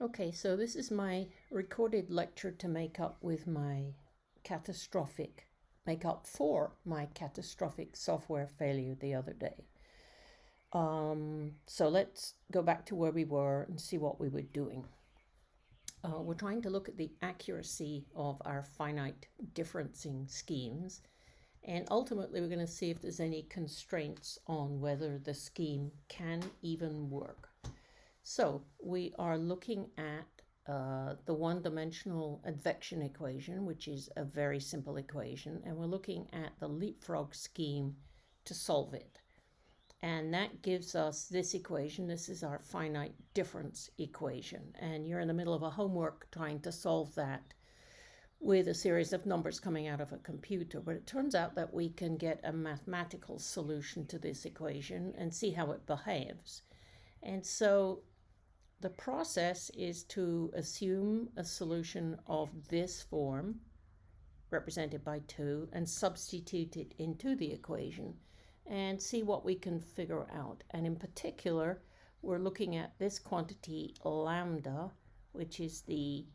Okay, so this is my recorded lecture to make up for my catastrophic software failure the other day. So let's go back to where we were and see what we were doing. We're trying to look at the accuracy of our finite differencing schemes, and ultimately we're going to see if there's any constraints on whether the scheme can even work. So we are looking at the one-dimensional advection equation, which is a very simple equation, and we're looking at the leapfrog scheme to solve it. And that gives us this equation. This is our finite difference equation, and you're in the middle of a homework trying to solve that with a series of numbers coming out of a computer. But it turns out that we can get a mathematical solution to this equation and see how it behaves. And so the process is to assume a solution of this form, represented by 2, and substitute it into the equation and see what we can figure out. And in particular, we're looking at this quantity lambda, which is the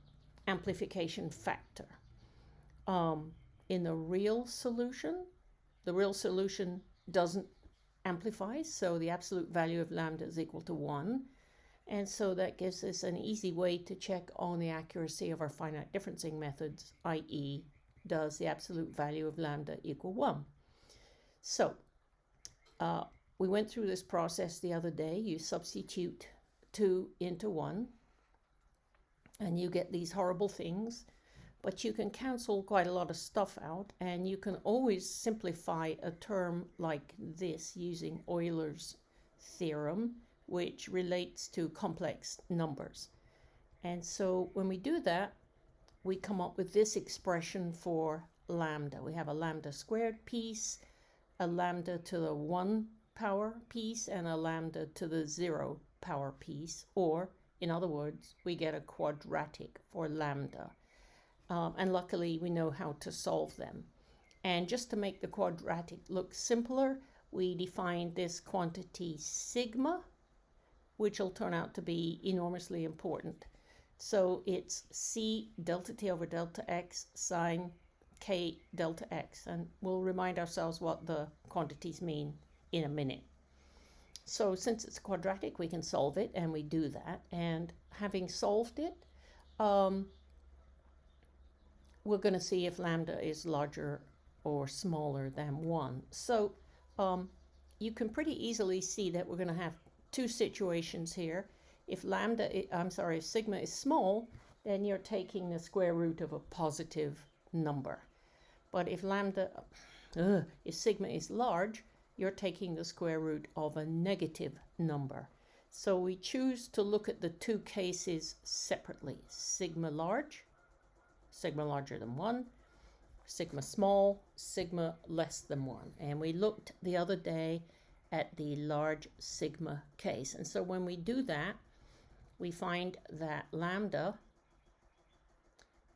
amplification factor. In the real solution doesn't amplify, so the absolute value of lambda is equal to 1. And so that gives us an easy way to check on the accuracy of our finite differencing methods, i.e., does the absolute value of lambda equal 1? So we went through this process the other day. You substitute 2 into 1, and you get these horrible things, but you can cancel quite a lot of stuff out, and you can always simplify a term like this using Euler's theorem, which relates to complex numbers. And so when we do that, we come up with this expression for lambda. We have a lambda squared piece, a lambda to the 1 power piece, and a lambda to the 0 power piece, or in other words, we get a quadratic for lambda. And luckily we know how to solve them. And just to make the quadratic look simpler, we define this quantity sigma, which will turn out to be enormously important. So it's C delta t over delta x sine k delta x. And we'll remind ourselves what the quantities mean in a minute. So since it's quadratic, we can solve it, and we do that. And having solved it, we're going to see if lambda is larger or smaller than 1. So you can pretty easily see that we're going to have two situations here. If sigma is small, then you're taking the square root of a positive number. But if sigma is large, you're taking the square root of a negative number. So we choose to look at the two cases separately. Sigma larger than 1, sigma small, sigma less than 1. And we looked the other day at the large sigma case. And so when we do that, we find that lambda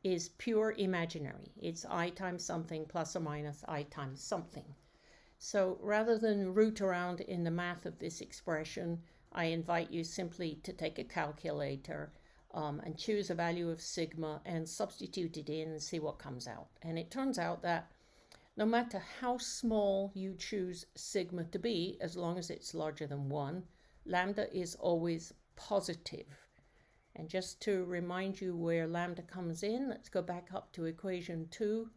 is pure imaginary. It's I times something plus or minus I times something. So rather than root around in the math of this expression, I invite you simply to take a calculator and choose a value of sigma and substitute it in and see what comes out. And it turns out that no matter how small you choose sigma to be, as long as it's larger than 1, lambda is always positive. And just to remind you where lambda comes in, let's go back up to equation 2.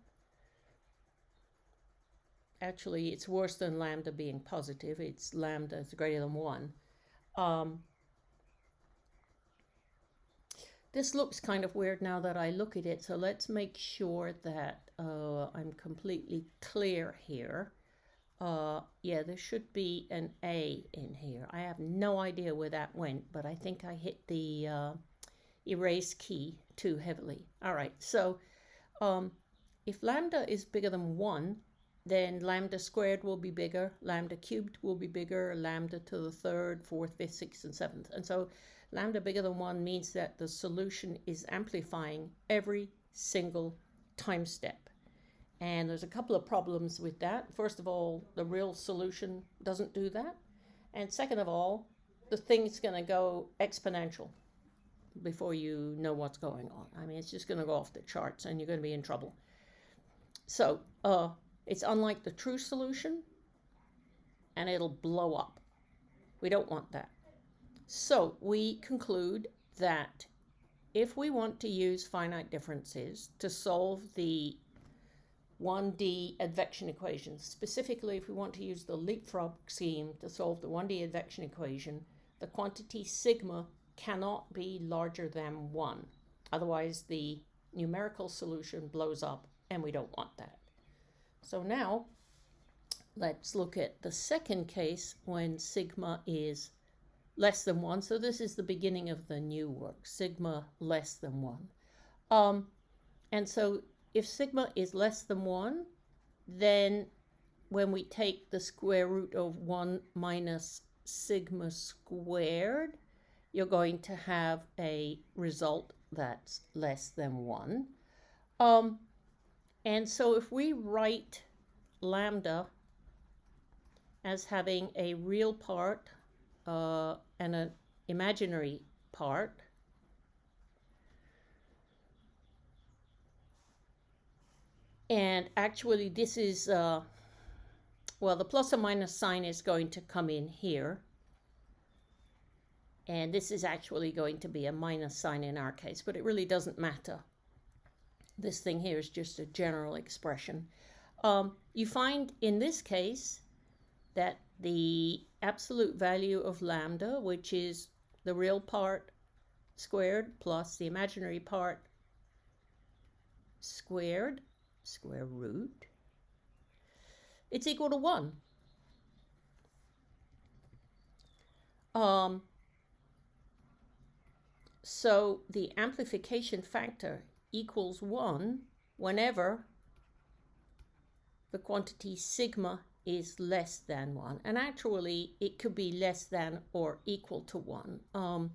Actually, it's worse than lambda being positive. It's lambda is greater than 1. This looks kind of weird now that I look at it, so let's make sure that I'm completely clear here. Yeah, there should be an A in here. I have no idea where that went, but I think I hit the erase key too heavily. All right, so if lambda is bigger than 1, then lambda squared will be bigger, lambda cubed will be bigger, lambda to the 3rd, 4th, 5th, 6th, and 7th. And so lambda bigger than 1 means that the solution is amplifying every single time step. And there's a couple of problems with that. First of all, the real solution doesn't do that. And second of all, the thing's going to go exponential. before you know what's going on. I mean, it's just going to go off the charts and you're going to be in trouble. So it's unlike the true solution, and it'll blow up. We don't want that. So we conclude that if we want to use finite differences to solve the 1D advection equation, specifically if we want to use the leapfrog scheme to solve the 1D advection equation, the quantity sigma cannot be larger than 1. Otherwise, the numerical solution blows up, and we don't want that. So now, let's look at the second case when sigma is less than 1. So this is the beginning of the new work, sigma less than 1. And so if sigma is less than 1, then when we take the square root of 1 minus sigma squared, you're going to have a result that's less than 1. And so if we write lambda as having a real part and an imaginary part, and actually this is, well, the plus or minus sign is going to come in here. And this is actually going to be a minus sign in our case, but it really doesn't matter. This thing here is just a general expression. You find in this case that the absolute value of lambda, which is the real part squared plus the imaginary part squared, square root, it's equal to 1. So the amplification factor equals 1 whenever the quantity sigma is less than 1. And actually, it could be less than or equal to 1.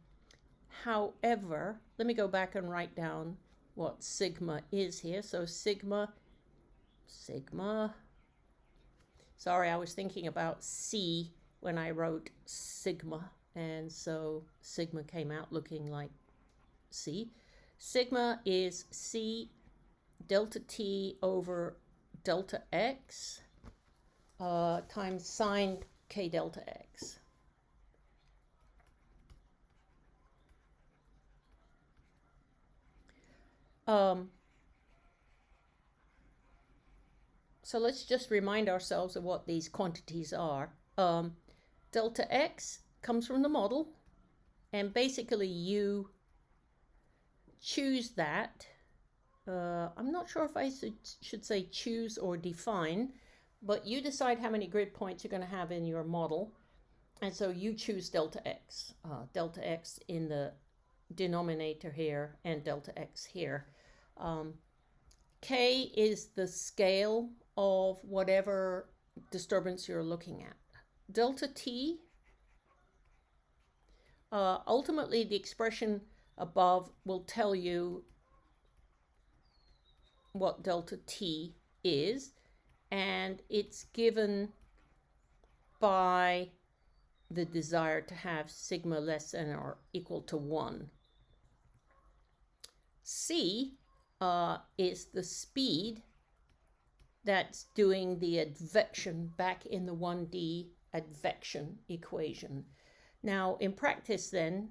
However, let me go back and write down what sigma is here. So sigma, sorry, I was thinking about C when I wrote sigma. And so sigma came out looking like C. Sigma is C delta T over delta X times sine K delta X. So let's just remind ourselves of what these quantities are. Delta X comes from the model, and basically you choose that. I'm not sure if I should say choose or define, but you decide how many grid points you're going to have in your model, and so you choose delta X. Delta X in the denominator here and delta X here. K is the scale of whatever disturbance you're looking at. Delta T, ultimately the expression above will tell you what delta T is, and it's given by the desire to have sigma less than or equal to 1. C is the speed that's doing the advection back in the 1D advection equation. Now, in practice then,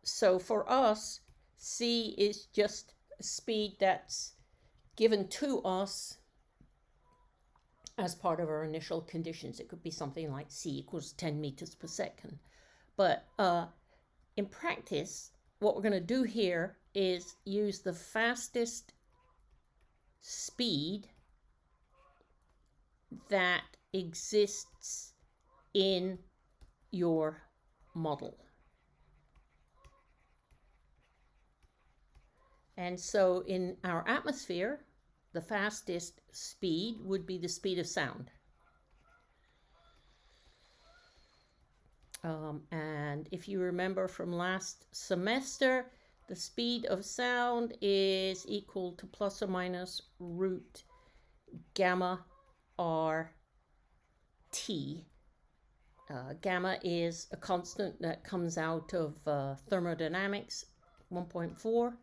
so for us, C is just speed that's given to us as part of our initial conditions. It could be something like C equals 10 meters per second. But in practice, what we're going to do here is use the fastest speed that exists in your model. And so in our atmosphere, the fastest speed would be the speed of sound. And if you remember from last semester, the speed of sound is equal to plus or minus root gamma r t. Gamma is a constant that comes out of thermodynamics 1.4.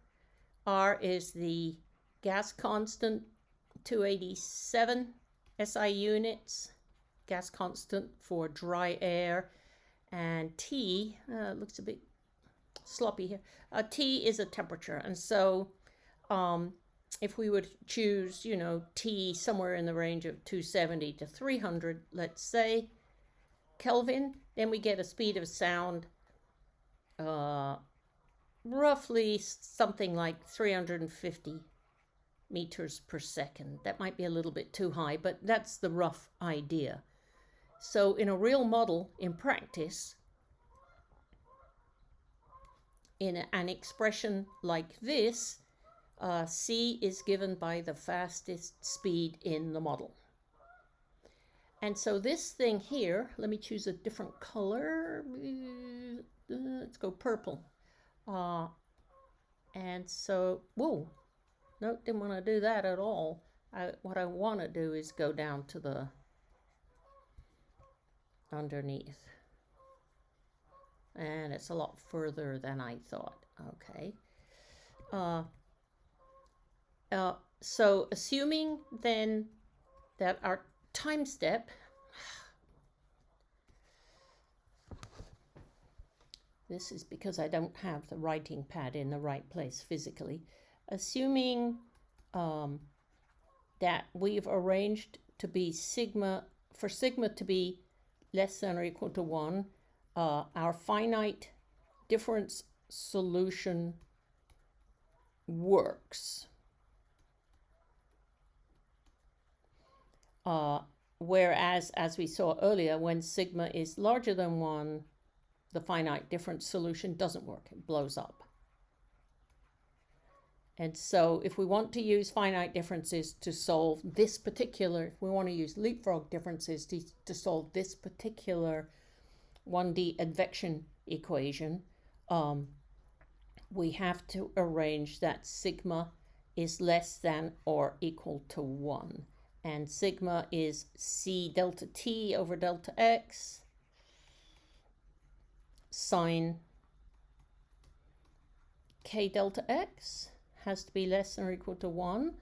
R is the gas constant, 287 SI units, gas constant for dry air. And T, looks a bit sloppy here. T is a temperature. And so if we would choose, T somewhere in the range of 270 to 300, let's say, Kelvin, then we get a speed of sound roughly something like 350 meters per second. That might be a little bit too high, but that's the rough idea. So in a real model, in practice, in an expression like this, C is given by the fastest speed in the model. And so this thing here, let me choose a different color. Let's go purple. And so, whoa, no, didn't want to do that at all. What I want to do is go down to the underneath. And it's a lot further than I thought. Okay. So assuming then that our time step, this is because I don't have the writing pad in the right place physically, assuming that we've arranged to be sigma, for sigma to be less than or equal to 1, our finite difference solution works. Whereas, as we saw earlier, when sigma is larger than 1, the finite difference solution doesn't work. It blows up. And so if we want to use finite differences to solve this particular, if we want to use leapfrog differences to solve this particular 1D advection equation, we have to arrange that sigma is less than or equal to 1. And sigma is C delta T over delta X sine K delta X has to be less than or equal to 1.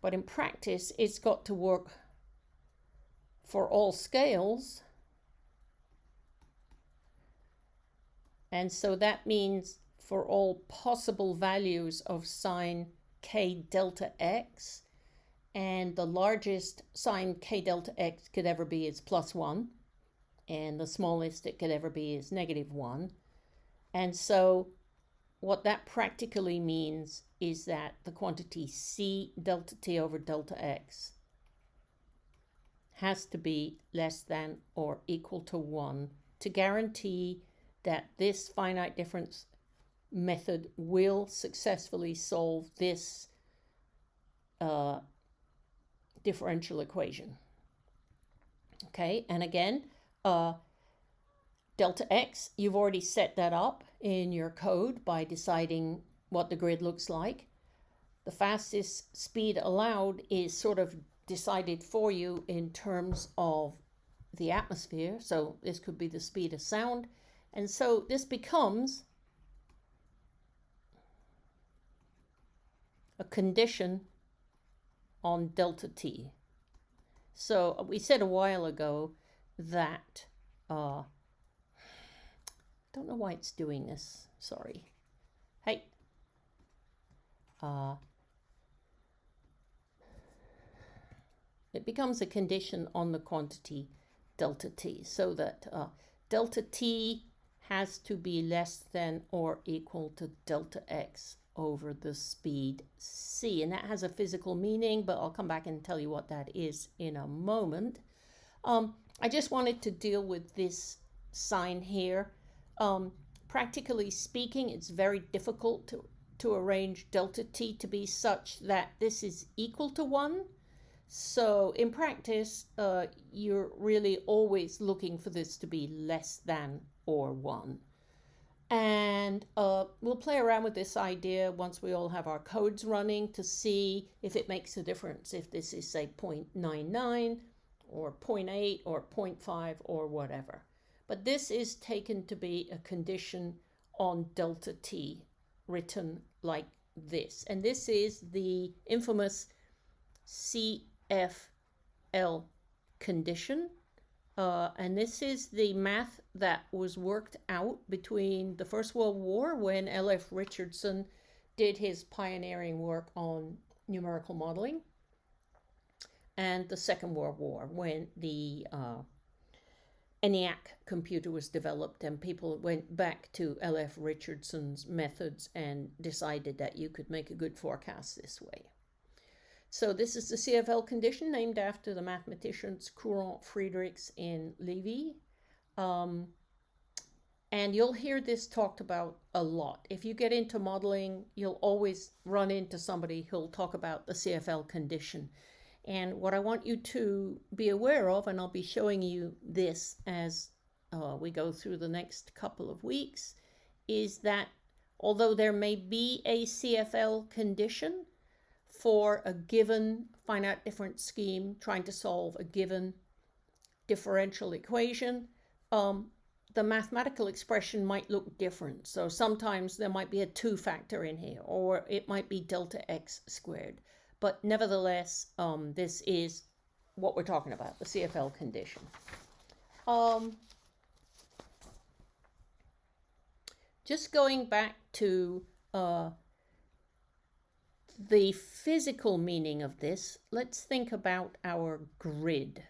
But in practice, it's got to work for all scales. And so that means for all possible values of sine K delta X, and the largest sine K delta X could ever be is +1, and the smallest it could ever be is -1. And so what that practically means is that the quantity C delta T over delta X has to be less than or equal to 1 to guarantee that this finite difference method will successfully solve this differential equation. Okay, and again, delta X, you've already set that up in your code by deciding what the grid looks like. The fastest speed allowed is sort of decided for you in terms of the atmosphere. So this could be the speed of sound. And so this becomes a condition on delta T. So we said a while ago that, don't know why it's doing this, sorry. Hey. It becomes a condition on the quantity delta T, so that delta T has to be less than or equal to delta X over the speed C. And that has a physical meaning, but I'll come back and tell you what that is in a moment. I just wanted to deal with this sign here. Practically speaking, it's very difficult to arrange delta T to be such that this is equal to 1. So in practice, you're really always looking for this to be less than or 1. And we'll play around with this idea once we all have our codes running to see if it makes a difference. If this is, say, 0.99 or 0.8 or 0.5 or whatever. But this is taken to be a condition on delta t written like this. And this is the infamous CFL condition. And this is the math that was worked out between the First World War, when L.F. Richardson did his pioneering work on numerical modeling, and the Second World War, when the ENIAC computer was developed and people went back to L.F. Richardson's methods and decided that you could make a good forecast this way. So this is the CFL condition, named after the mathematicians Courant, Friedrichs, and Levy. And you'll hear this talked about a lot. If you get into modeling, you'll always run into somebody who'll talk about the CFL condition. And what I want you to be aware of, and I'll be showing you this as we go through the next couple of weeks, is that although there may be a CFL condition for a given finite difference scheme trying to solve a given differential equation, the mathematical expression might look different. So sometimes there might be a 2 factor in here, or it might be delta x squared. But nevertheless, this is what we're talking about, the CFL condition. Just going back to the physical meaning of this, let's think about our grid.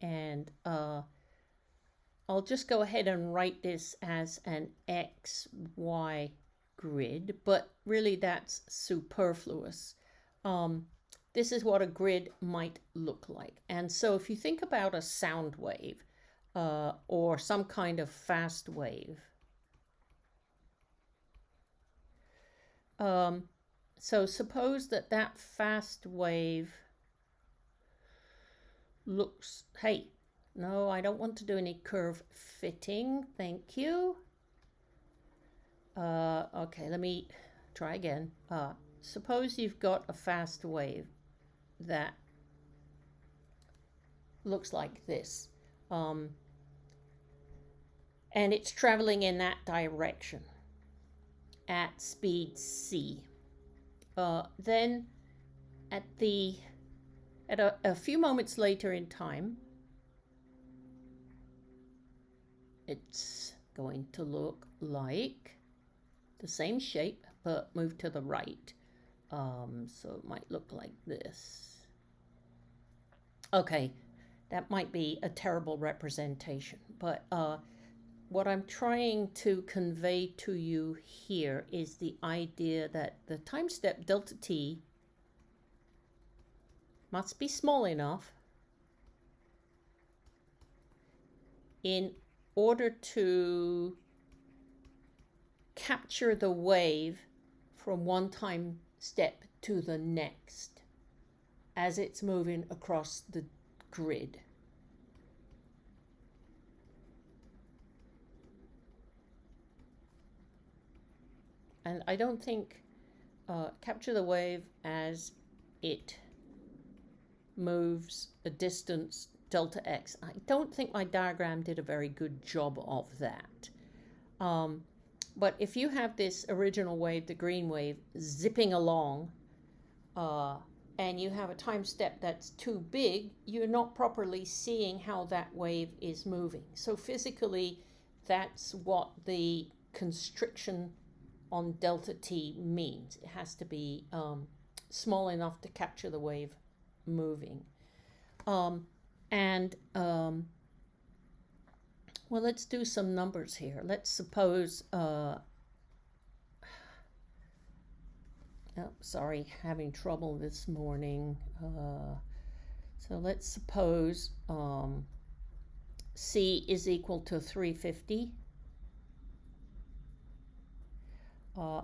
And I'll just go ahead and write this as an XY grid, but really that's superfluous. This is what a grid might look like. And so if you think about a sound wave or some kind of fast wave, so suppose that that fast wave looks, hey, no, I don't want to do any curve fitting, thank you. Okay, let me try again. Suppose you've got a fast wave that looks like this, and it's traveling in that direction at speed c. Then at a few moments later in time, it's going to look like the same shape but move to the right. So it might look like this. Okay, that might be a terrible representation, but what I'm trying to convey to you here is the idea that the time step delta t must be small enough in order to capture the wave from one time step to the next as it's moving across the grid. And I don't think capture the wave as it moves a distance delta x. I don't think my diagram did a very good job of that. But if you have this original wave, the green wave, zipping along, and you have a time step that's too big, you're not properly seeing how that wave is moving. So physically, that's what the constriction on delta t means. It has to be small enough to capture the wave moving. Well, let's do some numbers here. Let's suppose, having trouble this morning. So let's suppose C is equal to 350.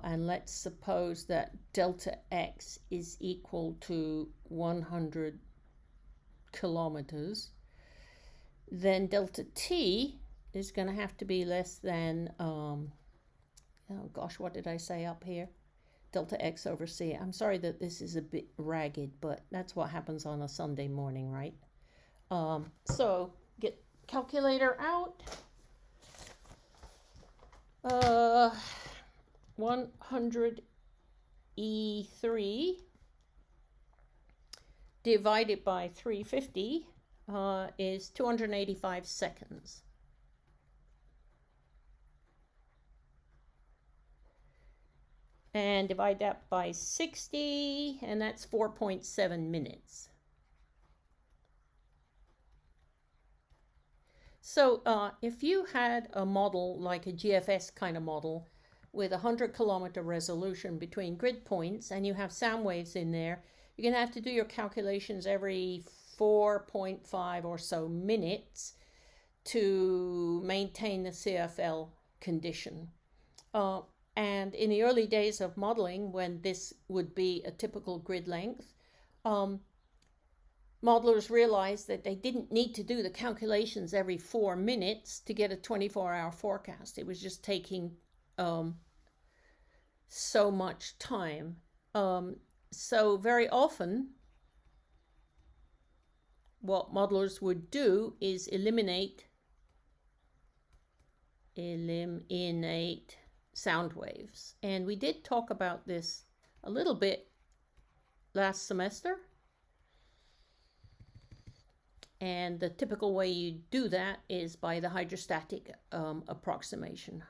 And let's suppose that delta x is equal to 100 kilometers. Then delta t is going to have to be less than, oh gosh, what did I say up here? Delta x over c. I'm sorry that this is a bit ragged, but that's what happens on a Sunday morning, right? So get calculator out. 100E3 divided by 350 is 285 seconds. And divide that by 60, and that's 4.7 minutes. So if you had a model like a GFS kind of model with 100-kilometer resolution between grid points, and you have sound waves in there, you're going to have to do your calculations every 4.5 or so minutes to maintain the CFL condition. And in the early days of modeling, when this would be a typical grid length, modelers realized that they didn't need to do the calculations every 4 minutes to get a 24-hour forecast. It was just taking so much time. So very often, what modelers would do is eliminate sound waves. And we did talk about this a little bit last semester. And the typical way you do that is by the hydrostatic approximation.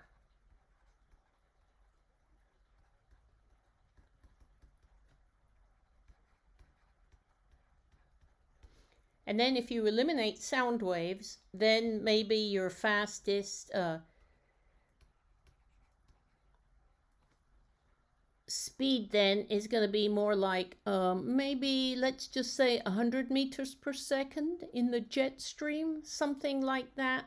And then if you eliminate sound waves, then maybe your fastest speed then is going to be more like maybe, let's just say 100 meters per second in the jet stream, something like that.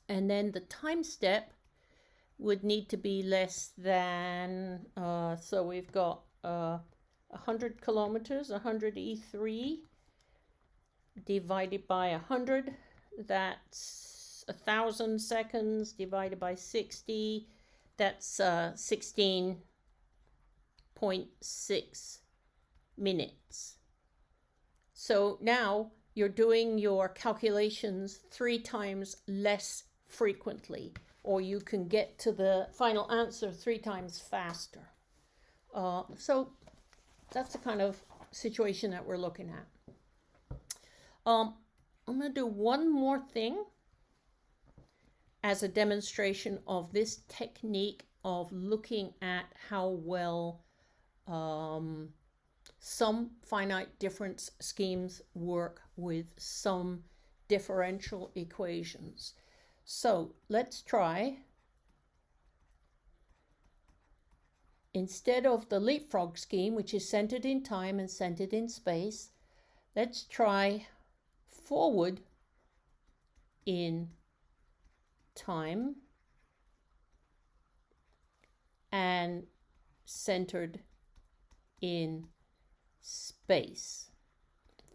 And then the time step would need to be less than, so we've got 100 kilometers, 100E3 divided by 100, that's 1,000 seconds divided by 60, that's 16.6 minutes. So now you're doing your calculations 3 times less frequently, or you can get to the final answer 3 times faster. So that's the kind of situation that we're looking at. I'm going to do one more thing as a demonstration of this technique of looking at how well some finite difference schemes work with some differential equations. So let's try, instead of the leapfrog scheme, which is centered in time and centered in space, let's try forward in time and centered in space.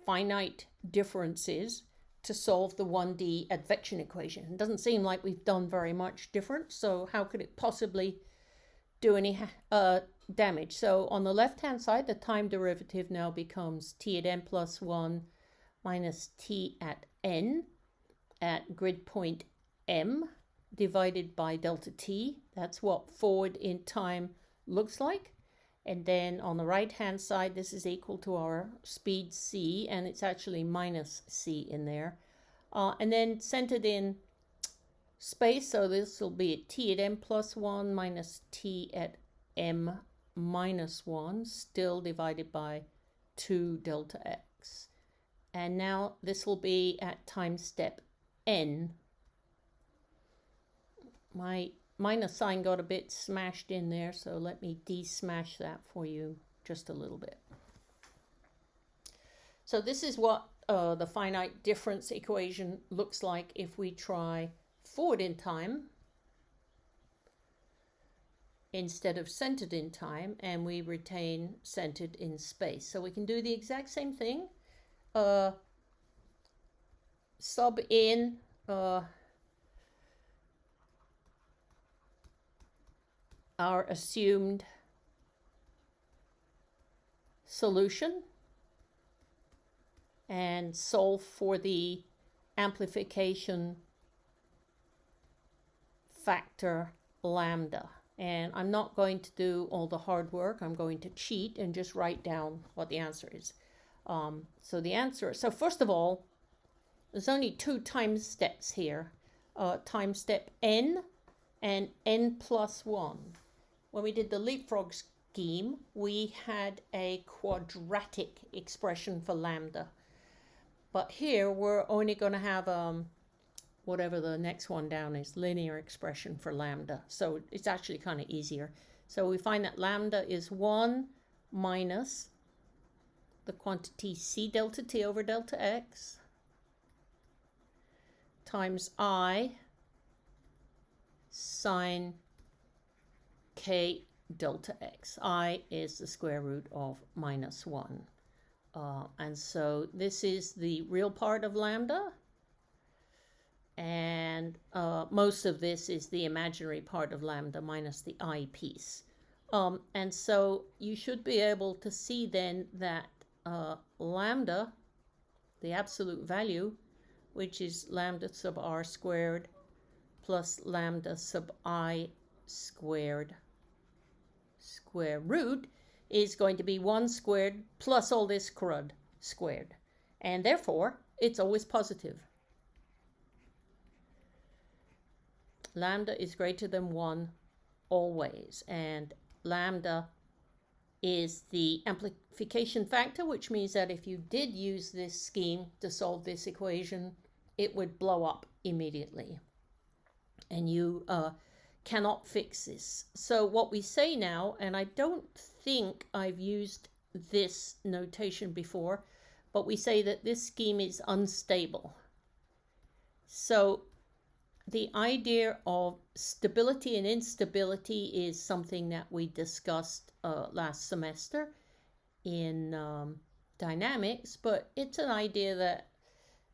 Finite differences to solve the 1D advection equation. It doesn't seem like we've done very much different, so how could it possibly do any damage? So on the left-hand side, the time derivative now becomes t at n plus 1 minus t at n at grid point m divided by delta t. That's what forward in time looks like. And then on the right hand side, this is equal to our speed c, and it's actually minus c in there. And then centered in space, so this will be at t at m plus 1 minus t at m minus 1, still divided by 2 delta x. And now this will be at time step n. My minus sign got a bit smashed in there, so let me de-smash that for you just a little bit. So this is what the finite difference equation looks like if we try forward in time instead of centered in time, and we retain centered in space. So we can do the exact same thing. Sub in our assumed solution, and solve for the amplification factor lambda. And I'm not going to do all the hard work. I'm going to cheat and just write down what the answer is. So first of all, there's only two time steps here. Time step n and n plus 1. When we did the leapfrog scheme, we had a quadratic expression for lambda. But here we're only going to have whatever the next one down is, linear expression for lambda. So it's actually kind of easier. So we find that lambda is 1 minus the quantity c delta t over delta x times I sine k delta x. I is the square root of minus 1. And so this is the real part of lambda. And most of this is the imaginary part of lambda minus the I piece. And so you should be able to see then that lambda, the absolute value, which is lambda sub r squared plus lambda sub I squared square root, is going to be 1 squared plus all this crud squared. And therefore, it's always positive. Lambda is greater than 1 always. And lambda is the amplification factor, which means that if you did use this scheme to solve this equation, it would blow up immediately. And you cannot fix this. So what we say now, and I don't think I've used this notation before, but we say that this scheme is unstable. So the idea of stability and instability is something that we discussed last semester in dynamics, but it's an idea that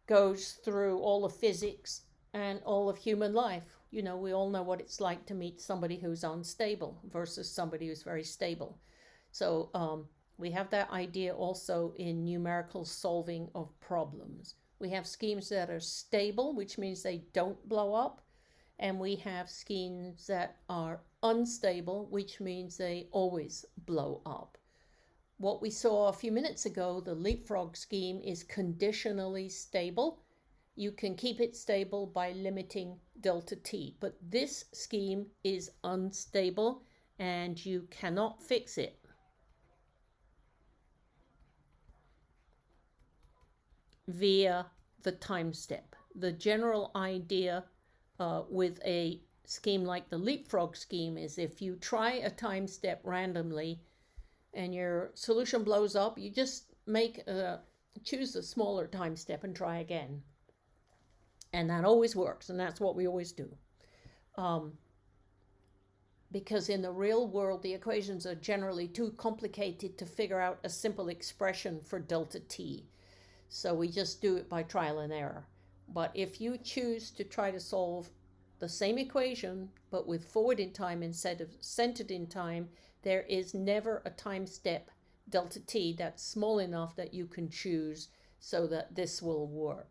goes through all of physics and all of human life. You know, we all know what it's like to meet somebody who's unstable versus somebody who's very stable. So we have that idea also in numerical solving of problems. We have schemes that are stable, which means they don't blow up. And we have schemes that are unstable, which means they always blow up. What we saw a few minutes ago, the leapfrog scheme, is conditionally stable. You can keep it stable by limiting delta t. But this scheme is unstable and you cannot fix it. Via the time step. The general idea with a scheme like the leapfrog scheme is if you try a time step randomly and your solution blows up, you just choose a smaller time step and try again. And that always works, and that's what we always do. Because in the real world, the equations are generally too complicated to figure out a simple expression for delta t. So we just do it by trial and error. But if you choose to try to solve the same equation, but with forward in time instead of centered in time, there is never a time step delta t that's small enough that you can choose so that this will work.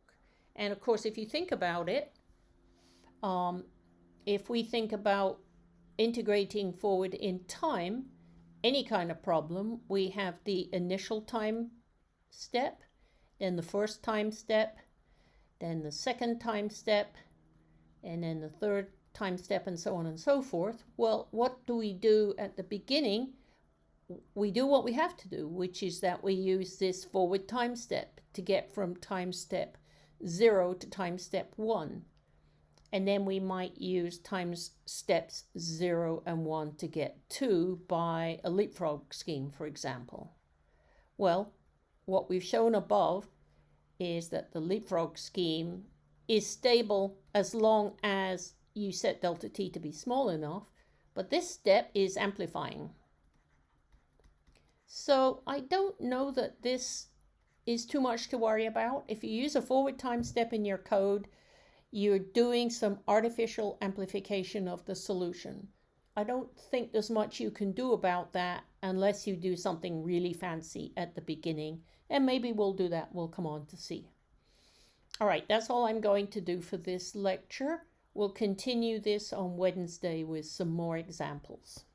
And of course, if you think about it, if we think about integrating forward in time, any kind of problem, we have the initial time step, then the first time step, then the second time step, and then the third time step, and so on and so forth. Well, what do we do at the beginning? We do what we have to do, which is that we use this forward time step to get from time step 0 to time step 1. And then we might use time steps 0 and 1 to get 2 by a leapfrog scheme, for example. Well, what we've shown above is that the leapfrog scheme is stable as long as you set delta t to be small enough, but this step is amplifying. So I don't know that this is too much to worry about. If you use a forward time step in your code, you're doing some artificial amplification of the solution. I don't think there's much you can do about that unless you do something really fancy at the beginning And maybe we'll do that. We'll come on to see. All right, that's all I'm going to do for this lecture. We'll continue this on Wednesday with some more examples.